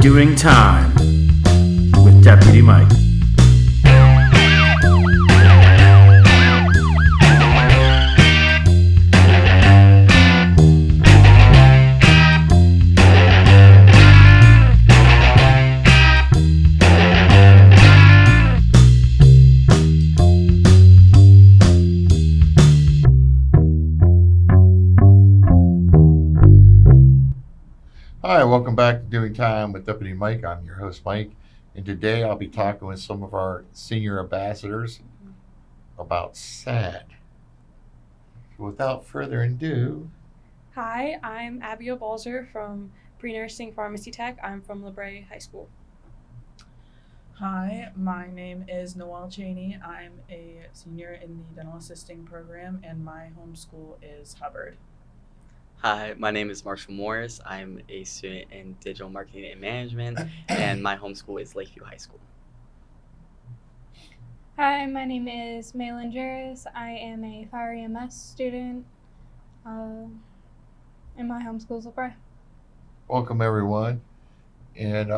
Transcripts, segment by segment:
Doing Time with Deputy Mike. Hi, welcome back to Doing Time with Deputy Mike. I'm your host, Mike, and today I'll be talking with some of our senior ambassadors about SAD. So without further ado, Hi, I'm Abigail Balzer from Pre-Nursing Pharmacy Tech. I'm from LeBray High School. Hi, my name is Noelle Cheney. I'm a senior in the dental assisting program, and my home school is Hubbard. Hi, my name is Marshall Morris. I'm a student in digital marketing and management, and my home school is Lakeview High School. Hi, my name is Malin Jarris. I am a Fire EMS student in my home school's LeBray. welcome everyone. And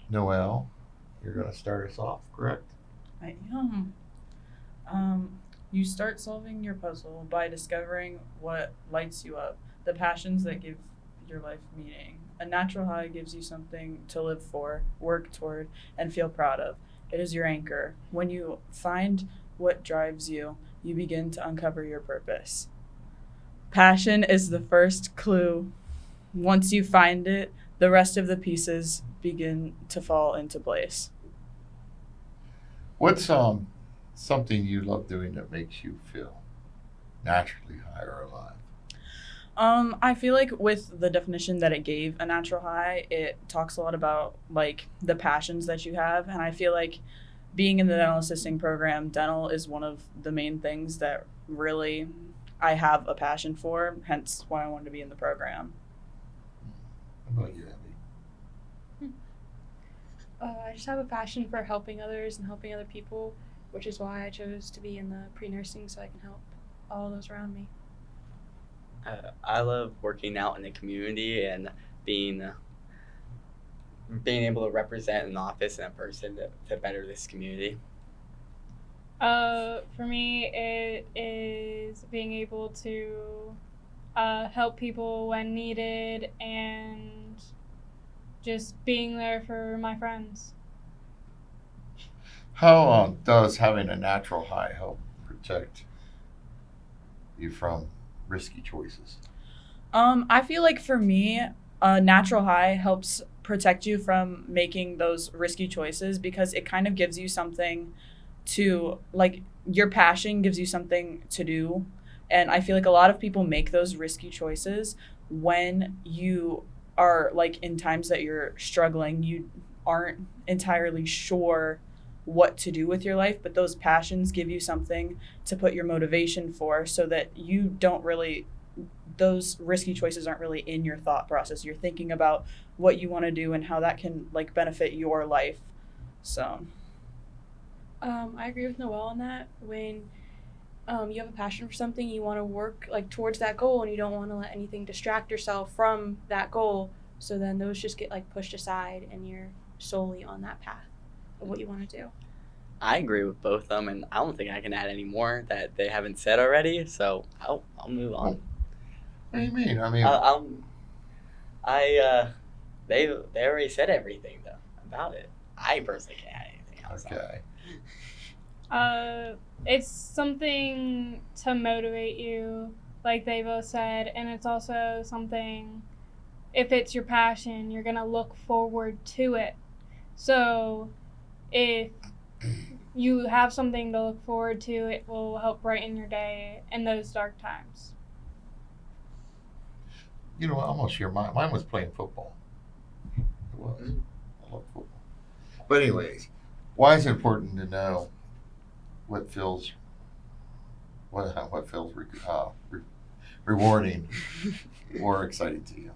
Noelle, you're going to start us off, correct? I am. You start solving your puzzle by discovering what lights you up, the passions that give your life meaning. A natural high gives you something to live for, work toward, and feel proud of. It is your anchor. When you find what drives you, you begin to uncover your purpose. Passion is the first clue. Once you find it, the rest of the pieces begin to fall into place. What's something you love doing that makes you feel naturally high or alive? I feel like with the definition that it gave, a natural high, it talks a lot about like the passions that you have, and I feel like being in the dental assisting program, dental is one of the main things that really I have a passion for, hence why I wanted to be in the program. How about you, Abby? I just have a passion for helping others and helping other people, which is why I chose to be in the pre-nursing so I can help all those around me. I love working out in the community and being able to represent an office and a person to better this community. For me, it is being able to help people when needed and just being there for my friends. How does having a natural high help protect you from risky choices? I feel like for me, a natural high helps protect you from making those risky choices because it kind of gives you something to, like, your passion gives you something to do. And I feel like a lot of people make those risky choices when you are, like, in times that you're struggling, you aren't entirely sure what to do with your life, but those passions give you something to put your motivation for so that you don't really, those risky choices aren't really in your thought process. You're thinking about what you want to do and how that can like benefit your life. So I agree with Noelle on that. When you have a passion for something, you want to work like towards that goal and you don't want to let anything distract yourself from that goal. So then those just get like pushed aside and you're solely on that path of what you want to do. I agree with both of them, and I don't think I can add any more that they haven't said already. So I'll move on. What do you mean? I mean, They already said everything though about it. I personally can't add anything else. okay. It's something to motivate you, like they both said, and it's also something, if it's your passion, you're gonna look forward to it. So if you have something to look forward to, it will help brighten your day in those dark times. You know, I almost share mine was playing football. It was. I love football. But anyways, why is it important to know what feels rewarding or exciting to you?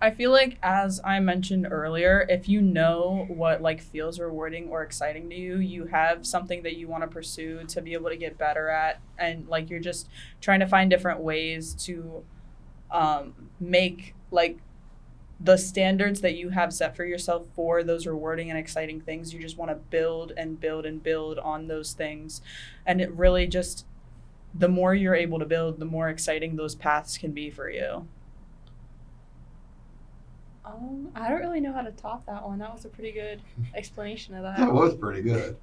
I feel like, as I mentioned earlier, if you know what like feels rewarding or exciting to you, you have something that you want to pursue to be able to get better at, and like you're just trying to find different ways to make like the standards that you have set for yourself for those rewarding and exciting things, you just want to build and build and build on those things. And it really just, the more you're able to build, the more exciting those paths can be for you. I don't really know how to top that one. That was a pretty good explanation of that. That was pretty good.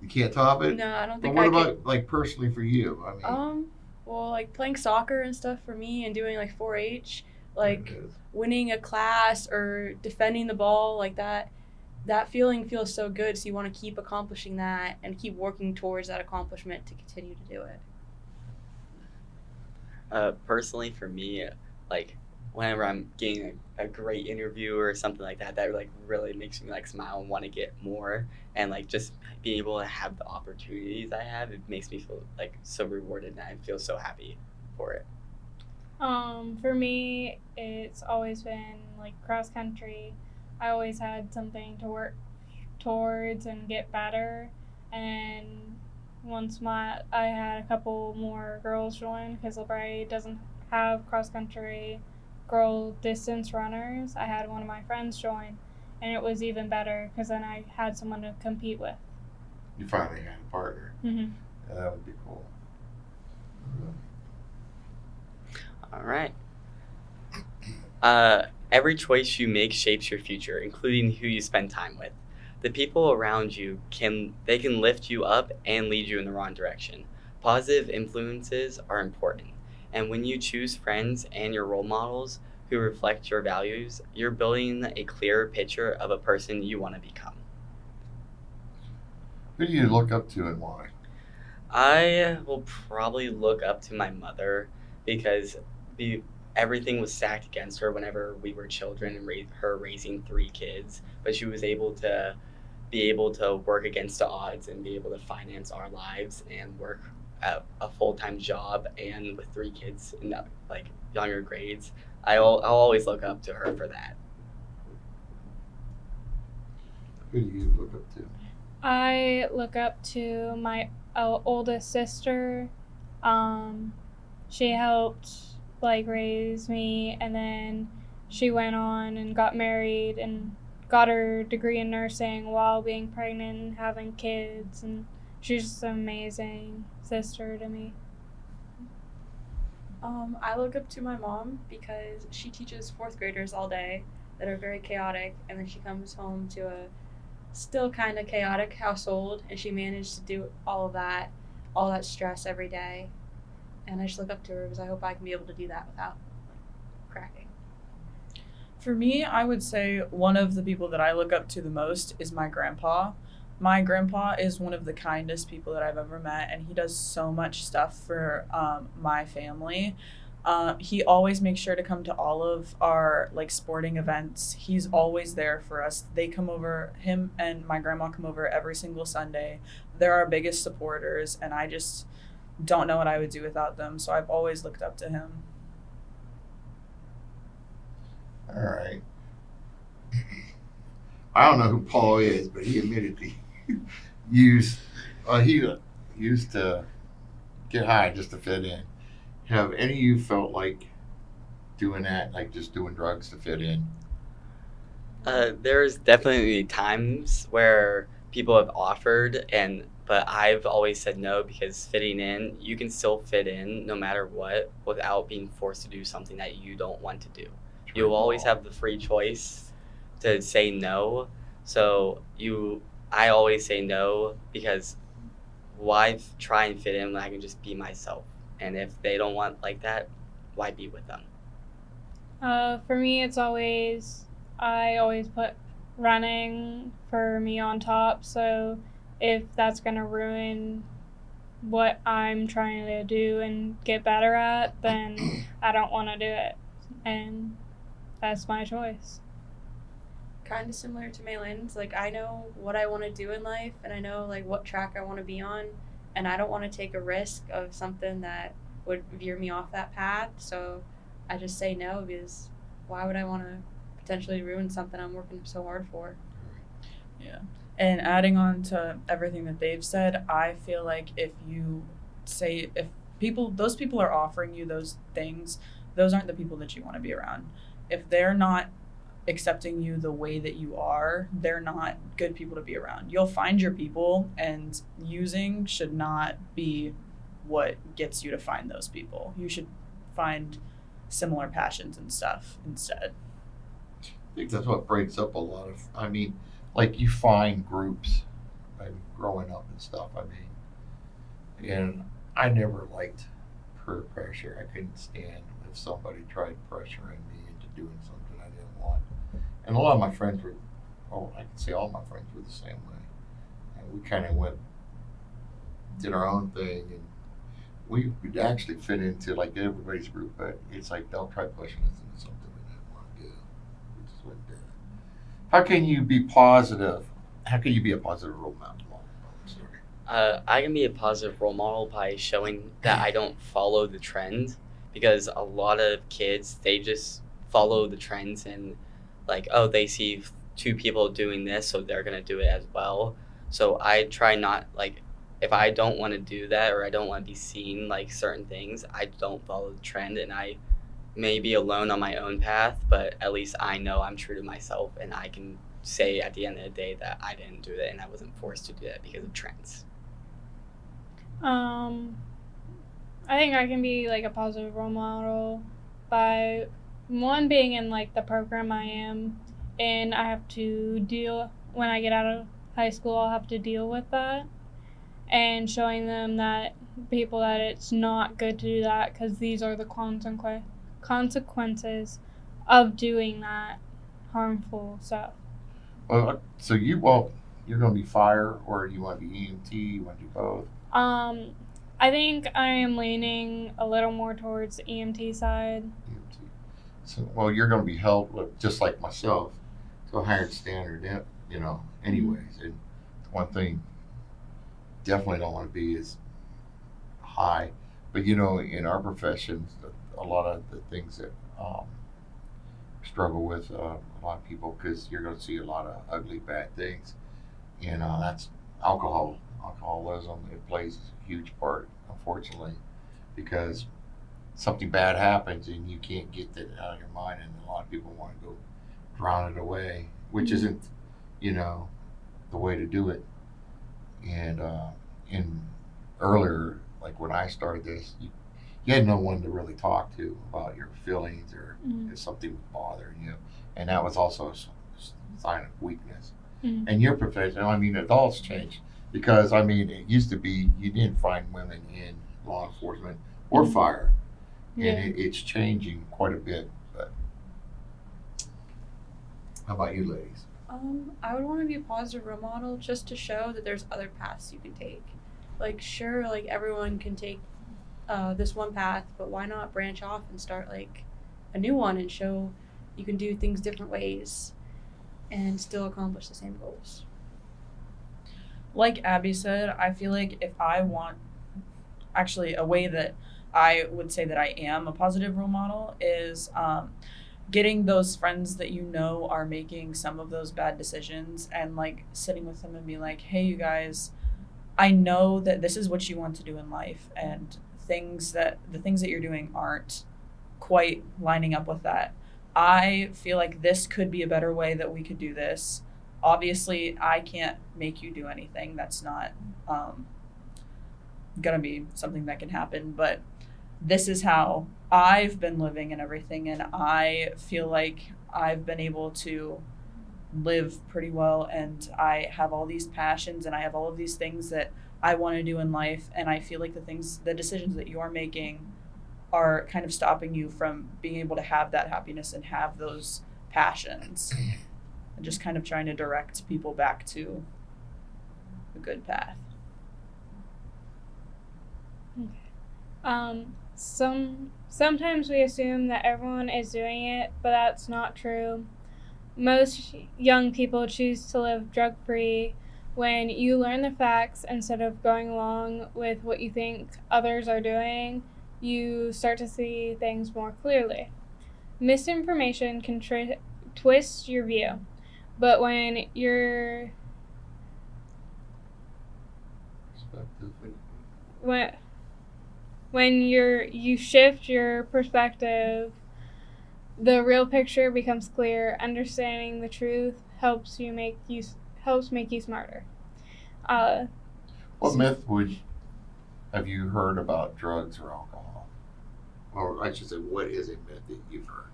You can't top it? No, I don't But think what I about, like, personally for you? I mean, could. Well, like playing soccer and stuff for me and doing like 4-H, like winning a class or defending the ball, like that feeling feels so good. So you want to keep accomplishing that and keep working towards that accomplishment to continue to do it. Personally, for me, like whenever I'm getting a great interview or something like that, that like really makes me like smile and want to get more, and like just being able to have the opportunities I have, it makes me feel like so rewarded, and I feel so happy for it. For me, it's always been like cross country. I always had something to work towards and get better. And once I had a couple more girls join, because LeBray doesn't have cross country girl distance runners, I had one of my friends join, and it was even better because then I had someone to compete with. you finally had a partner. Mm-hmm. Yeah, that would be cool. All right. Every choice you make shapes your future, including who you spend time with. The people around you can lift you up and lead you in the wrong direction. Positive influences are important, and when you choose friends and your role models who reflect your values, you're building a clearer picture of a person you want to become. Who do you look up to and why? I will probably look up to my mother because everything was stacked against her whenever we were children and her raising 3 kids, but she was able to work against the odds and be able to finance our lives and work at a full-time job and with 3 kids in the, like younger grades. I'll always look up to her for that. Who do you look up to? I look up to my oldest sister. She helped like raise me, and then she went on and got married and got her degree in nursing while being pregnant and having kids, and she's just an amazing sister to me. I look up to my mom because she teaches 4th graders all day that are very chaotic, and then she comes home to a still kind of chaotic household, and she managed to do all that stress every day. And I just look up to her because I hope I can be able to do that without cracking. For me, I would say one of the people that I look up to the most is my grandpa. My grandpa is one of the kindest people that I've ever met, and he does so much stuff for my family. He always makes sure to come to all of our like sporting events. He's always there for us. They come over, him and my grandma come over every single Sunday. They're our biggest supporters, and I just don't know what I would do without them. So I've always looked up to him. All right. I don't know who Paul is, but he admitted he used to get high just to fit in. Have any of you felt like doing that, like just doing drugs to fit in? There's definitely times where people have offered, but I've always said no, because fitting in, you can still fit in no matter what without being forced to do something that you don't want to do. You'll always have the free choice to say no. So I always say no, because why try and fit in when I can just be myself? And if they don't want like that, why be with them? For me, I always put running for me on top. So if that's going to ruin what I'm trying to do and get better at, then I don't want to do it. And that's my choice. Kind of similar to Maylin's. Like, I know what I want to do in life, and I know like what track I want to be on, and I don't want to take a risk of something that would veer me off that path. So I just say no, because why would I want to potentially ruin something I'm working so hard for? Yeah. And adding on to everything that they've said, I feel like if those people are offering you those things, those aren't the people that you want to be around. if they're not accepting you the way that you are, they're not good people to be around. You'll find your people, and using should not be what gets you to find those people. You should find similar passions and stuff instead. I think that's what breaks up a lot of. I mean, like you find groups. Growing up and stuff. I mean, and I never liked peer pressure. I couldn't stand if somebody tried pressuring me into doing something I didn't want. And a lot of my friends were, I can say all my friends were the same way. And we kind of did our own thing, and we would actually fit into like everybody's group, but it's like, don't try pushing us into something we didn't want to do. We just wouldn't do it. How can you be positive? How can you be a positive role model? I can be a positive role model by showing that I don't follow the trend, because a lot of kids, they just follow the trends and like, oh, they see two people doing this, so they're going to do it as well. So I try not, like, if I don't want to do that or I don't want to be seen like certain things, I don't follow the trend, and I may be alone on my own path, but at least I know I'm true to myself, and I can say at the end of the day that I didn't do that and I wasn't forced to do that because of trends. I think I can be like a positive role model by one, being in like the program I am, and I have to deal when I get out of high school. I'll have to deal with that, and showing them that people that it's not good to do that, because these are the consequences of doing that harmful stuff. Well, so you're going to be fire, or you want to be EMT? You want to do both? I think I am leaning a little more towards the EMT side. EMT. So, well, you're going to be held with, just like myself, to a higher standard, anyways. And one thing, definitely don't want to be as high. But, in our professions, a lot of the things that struggle with a lot of people, because you're going to see a lot of ugly, bad things. That's alcoholism. It plays a huge part, unfortunately, because something bad happens and you can't get that out of your mind, and a lot of people want to go drown it away, which isn't, the way to do it. And earlier, like when I started this, you had no one to really talk to about your feelings or if something was bothering you, and that was also a sign of weakness. And your profession, adults changed, because it used to be you didn't find women in law enforcement or fire, and it's changing quite a bit. But how about you, ladies? I would want to be a positive role model, just to show that there's other paths you can take. Like, sure, like everyone can take this one path, but why not branch off and start like a new one and show you can do things different ways and still accomplish the same goals. Like Abby said, I feel like if I want, actually a way that I would say that I am a positive role model is getting those friends that are making some of those bad decisions, and like sitting with them and be like, hey, you guys, I know that this is what you want to do in life, and the things that you're doing aren't quite lining up with that. I feel like this could be a better way that we could do this. Obviously, I can't make you do anything. That's not gonna be something that can happen, but this is how I've been living and everything, and I feel like I've been able to live pretty well, and I have all these passions, and I have all of these things that I want to do in life, and I feel like the decisions that you're making are kind of stopping you from being able to have that happiness and have those passions, and just kind of trying to direct people back to a good path. Sometimes we assume that everyone is doing it, but that's not true. Most young people choose to live drug-free. When you learn the facts instead of going along with what you think others are doing, you start to see things more clearly. Misinformation can twist your view, but when you shift your perspective, the real picture becomes clear. Understanding the truth helps make you smarter. What myth have you heard about drugs or alcohol? Or I should say, what is a myth that you've heard?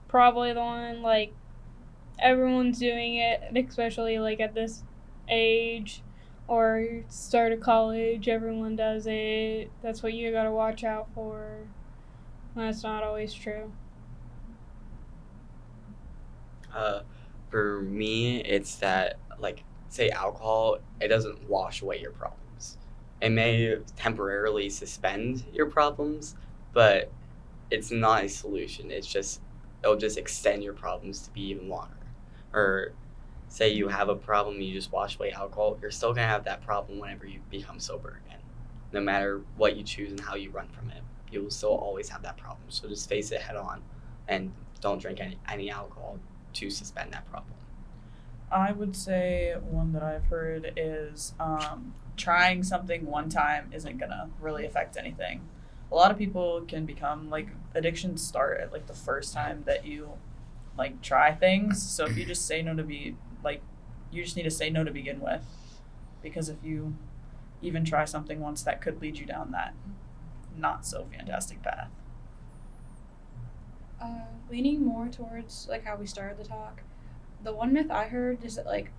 Probably the one like everyone's doing it, especially like at this age or start of college. Everyone does it. That's what you gotta watch out for. That's not always true. For me, it's that, like, say alcohol, it doesn't wash away your problems. It may temporarily suspend your problems, but it's not a solution. It'll just extend your problems to be even longer. Or say you have a problem, you just wash away alcohol, you're still gonna have that problem whenever you become sober again. No matter what you choose and how you run from it, you will still always have that problem. So just face it head on and don't drink any alcohol to suspend that problem. I would say one that I've heard is trying something one time isn't gonna really affect anything. A lot of people can become like addictions start at like the first time that you like try things. So if you just say no to you just need to say no to begin with, because if you even try something once, that could lead you down that not so fantastic path. Leaning more towards like how we started the talk, the one myth I heard is that like,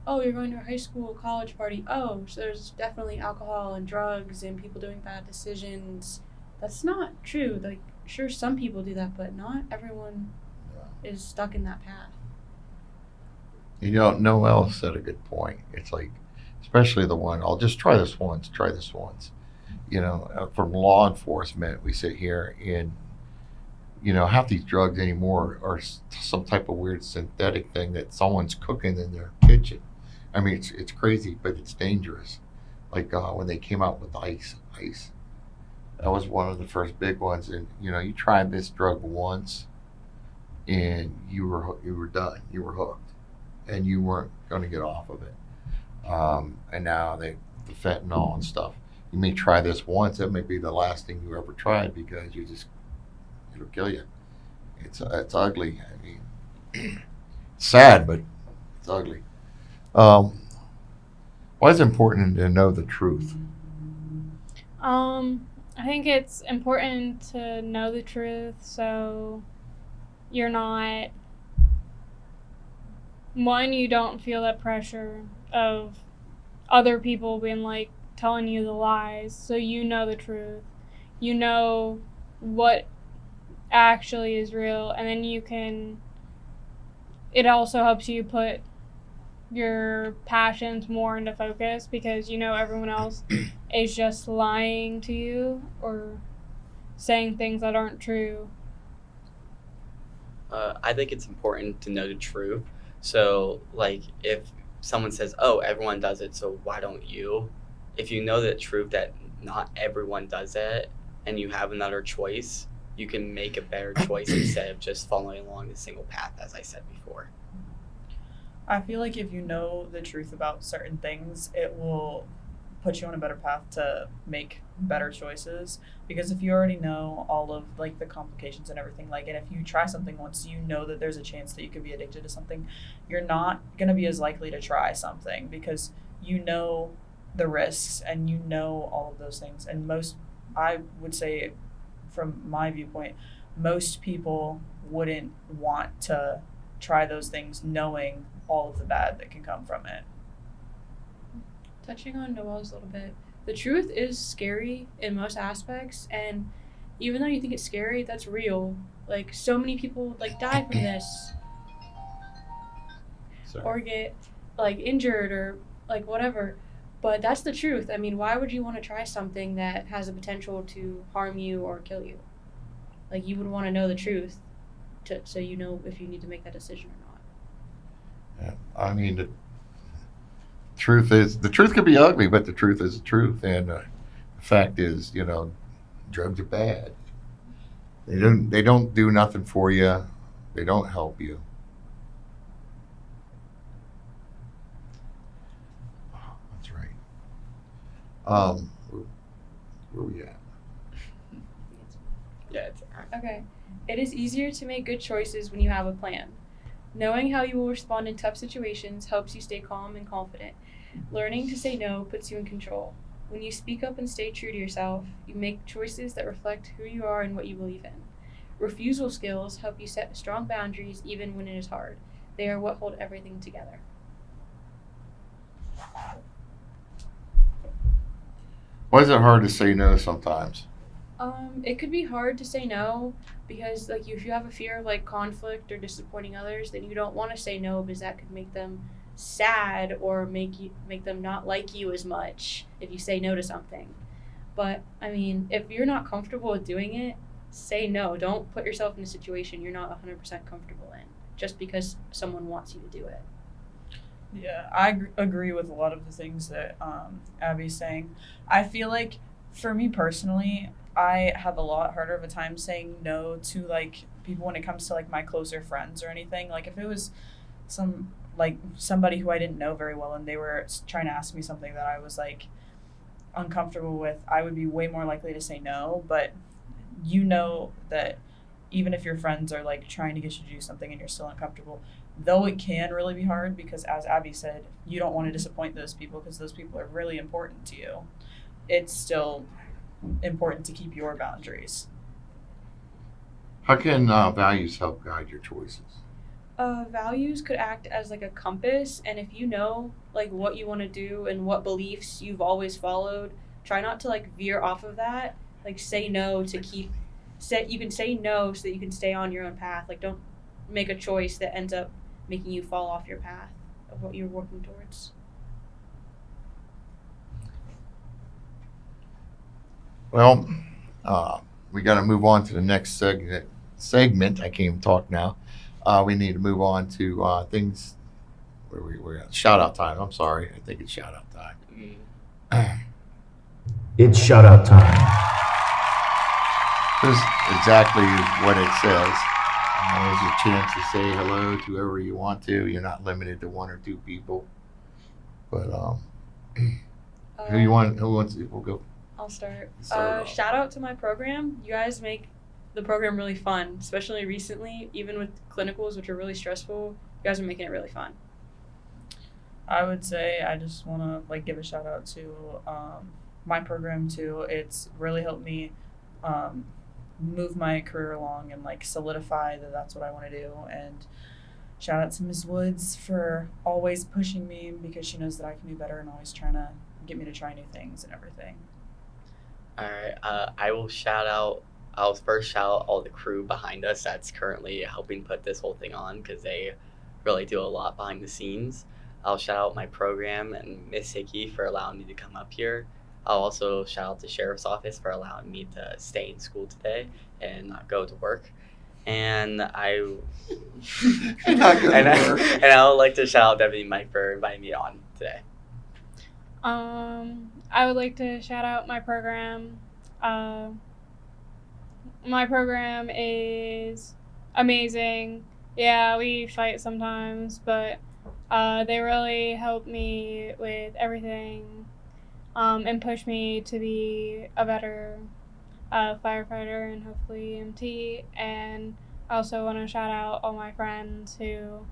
oh, you're going to a high school college party, oh, so there's definitely alcohol and drugs and people doing bad decisions. That's not true. Like, sure, some people do that, but not everyone is stuck in that path. You know, Noel said a good point. It's like, especially the one, I'll just try this once. You know, from law enforcement, we sit here and, you know, half these drugs anymore are some type of weird synthetic thing that someone's cooking in their kitchen. I mean, it's crazy, but it's dangerous. Like when they came out with ice. That was one of the first big ones. And, you know, you tried this drug once and you were done. You were hooked. And you weren't going to get off of it. And now the fentanyl and stuff. You may try this once. That may be the last thing you ever tried because it'll kill you. It's ugly. I mean, sad, but it's ugly. Why is it important to know the truth? I think it's important to know the truth so you're not, one, you don't feel that pressure of other people being like telling you the lies, so you know the truth. You know what actually is real, and then it also helps you put your passions more into focus because you know everyone else is just lying to you or saying things that aren't true. I think it's important to know the truth. So, like, if someone says, oh, everyone does it, so why don't you? If you know the truth that not everyone does it and you have another choice, you can make a better choice instead of just following along the single path, as I said before. I feel like if you know the truth about certain things, it will put you on a better path to make better choices, because if you already know all of like the complications and everything, like, and if you try something once, you know that there's a chance that you could be addicted to something, you're not going to be as likely to try something because you know the risks and you know all of those things. And I would say from my viewpoint, most people wouldn't want to try those things knowing all of the bad that can come from it. Touching on Noel's a little bit, the truth is scary in most aspects, and even though you think it's scary, that's real. Like, so many people like die from this or get like injured or like whatever, but that's the truth. I mean, why would you want to try something that has the potential to harm you or kill you? Like, you would want to know the truth so you know if you need to make that decision or not. Yeah, I mean, the truth can be ugly, but the truth is the truth. And the fact is, you know, drugs are bad. They don't do nothing for you. They don't help you. That's right. Where we at? Okay. It is easier to make good choices when you have a plan. Knowing how you will respond in tough situations helps you stay calm and confident. Learning to say no puts you in control. When you speak up and stay true to yourself, you make choices that reflect who you are and what you believe in. Refusal skills help you set strong boundaries even when it is hard. They are what hold everything together. Why is it hard to say no sometimes? It could be hard to say no because like if you have a fear of like conflict or disappointing others, then you don't want to say no because that could make them sad or make them not like you as much if you say no to something. But I mean, if you're not comfortable with doing it, say no. Don't put yourself in a situation you're not 100% comfortable in just because someone wants you to do it. Yeah, I agree with a lot of the things that Abby's saying. I feel like for me personally, I have a lot harder of a time saying no to like people when it comes to like my closer friends or anything. Like if it was somebody who I didn't know very well and they were trying to ask me something that I was like uncomfortable with, I would be way more likely to say no. But you know that even if your friends are like trying to get you to do something and you're still uncomfortable, though it can really be hard because as Abby said, you don't want to disappoint those people because those people are really important to you. It's still important to keep your boundaries. How can values help guide your choices? Values could act as like a compass, and if you know like what you want to do and what beliefs you've always followed, try not to like veer off of that. Like say no to you can say no so that you can stay on your own path. Like don't make a choice that ends up making you fall off your path of what you're working towards. Well, we got to move on to the next segment. I can't even talk now. We need to move on to things where we're at. Shout out time. I'm sorry. I think it's shout out time. It's shout out time. This is exactly what it says. There's a chance to say hello to whoever you want to. You're not limited to one or two people. But who wants to? We'll go. I'll start. Start off. Shout out to my program. You guys make the program really fun, especially recently, even with clinicals, which are really stressful. You guys are making it really fun. I would say I just want to like give a shout out to my program too. It's really helped me move my career along and like solidify that that's what I want to do. And shout out to Ms. Woods for always pushing me because she knows that I can do better and always trying to get me to try new things and everything. All right, I'll first shout out all the crew behind us that's currently helping put this whole thing on because they really do a lot behind the scenes. I'll shout out my program and Miss Hickey for allowing me to come up here. I'll also shout out the sheriff's office for allowing me to stay in school today and not go to work. And I You're not going to work. and I would like to shout out Deputy Mike for inviting me on today. I would like to shout out my program. My program is amazing. Yeah, we fight sometimes, but they really help me with everything and push me to be a better firefighter and hopefully EMT. And I also want to shout out all my friends who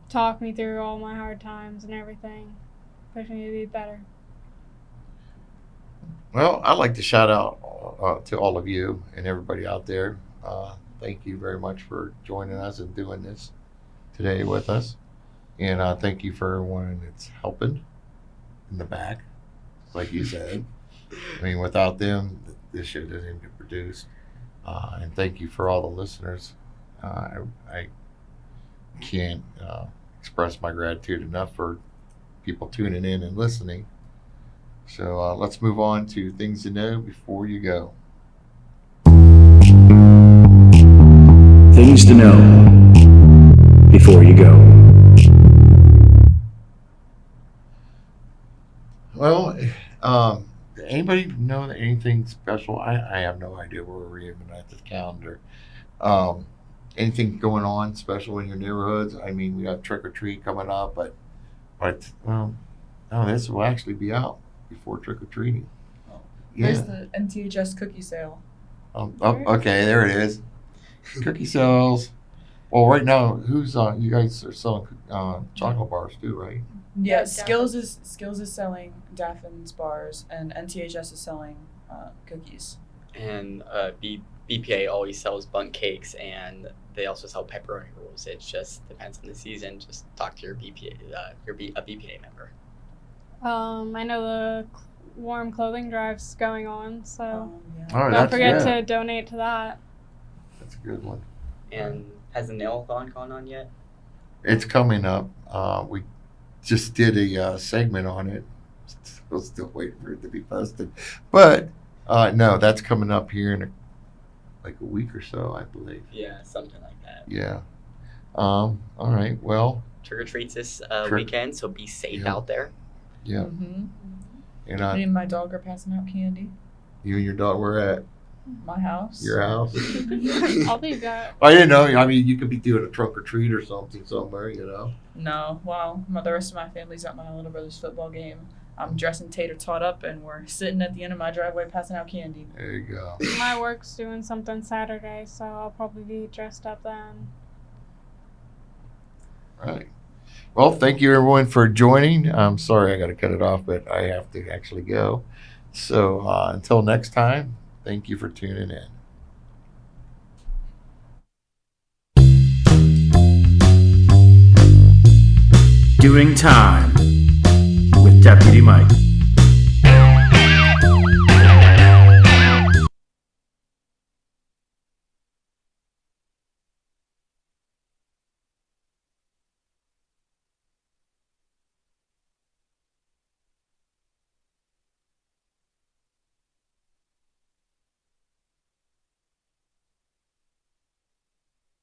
talk me through all my hard times and everything, push me to be better. Well, I'd like to shout out to all of you and everybody out there. Thank you very much for joining us and doing this today with us. And thank you for everyone that's helping in the back, like you said. I mean, without them, this show doesn't even get produced. And thank you for all the listeners. I can't express my gratitude enough for people tuning in and listening. So let's move on to things to know before you go. Things to know before you go. Well, anybody know anything special? I have no idea where we're even at this calendar. Anything going on special in your neighborhoods? I mean, we have trick or treat coming up, but no, this will actually be out before trick or treating. There's the NTHS cookie sale. Okay, there it is. Cookie sales. Well, right now, who's on? You guys are selling chocolate bars too, right? Yeah, Yeah, Skills is selling Daffin's bars, and NTHS is selling cookies. And BPA always sells bundt cakes, and they also sell pepperoni rolls. It just depends on the season. Just talk to your BPA, a BPA member. I know the warm clothing drive's going on, so Yeah. All right, don't that's forget good. to donate to that. That's a good one. And has the nail-a-thon gone on yet? It's coming up. We just did a segment on it. We'll still wait for it to be posted, but no, that's coming up here in like a week or so, I believe. Yeah, something like that. Yeah. All right. Well, Trick or treats this Trick- weekend, so be safe Yeah. out there. yeah. Mm-hmm. And Me and my dog are passing out candy. you and your dog were at My house. your house. I'll leave that. I didn't know. I mean, you could be doing a trunk or treat or something somewhere, you know. No, well, the rest of my family's at my little brother's football game. I'm dressing tater tot up, and we're sitting at the end of my driveway passing out candy. There you go. My work's doing something Saturday, so I'll probably be dressed up then. Right. Well, thank you everyone for joining. I'm sorry I got to cut it off, but I have to actually go. So until next time, thank you for tuning in. Doing time with Deputy Mike.